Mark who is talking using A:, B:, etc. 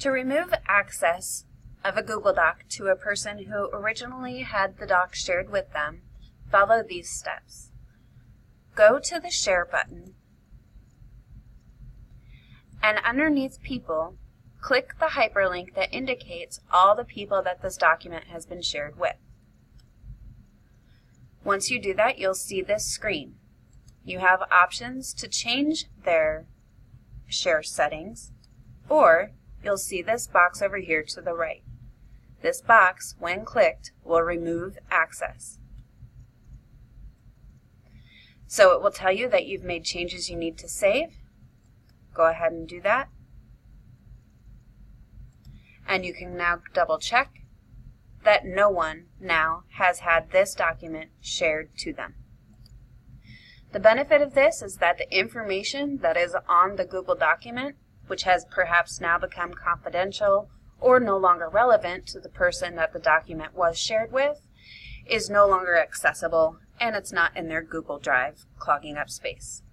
A: To remove access of a Google Doc to a person who originally had the doc shared with them, follow these steps. Go to the Share button, and underneath People, click the hyperlink that indicates all the people that this document has been shared with. Once you do that, you'll see this screen. You have options to change their share settings, or you'll see this box over here to the right. This box, when clicked, will remove access. So it will tell you that you've made changes you need to save. Go ahead and do that. And you can now double check that no one now has had this document shared to them. The benefit of this is that the information that is on the Google document, which has perhaps now become confidential or no longer relevant to the person that the document was shared with, is no longer accessible, and it's not in their Google Drive clogging up space.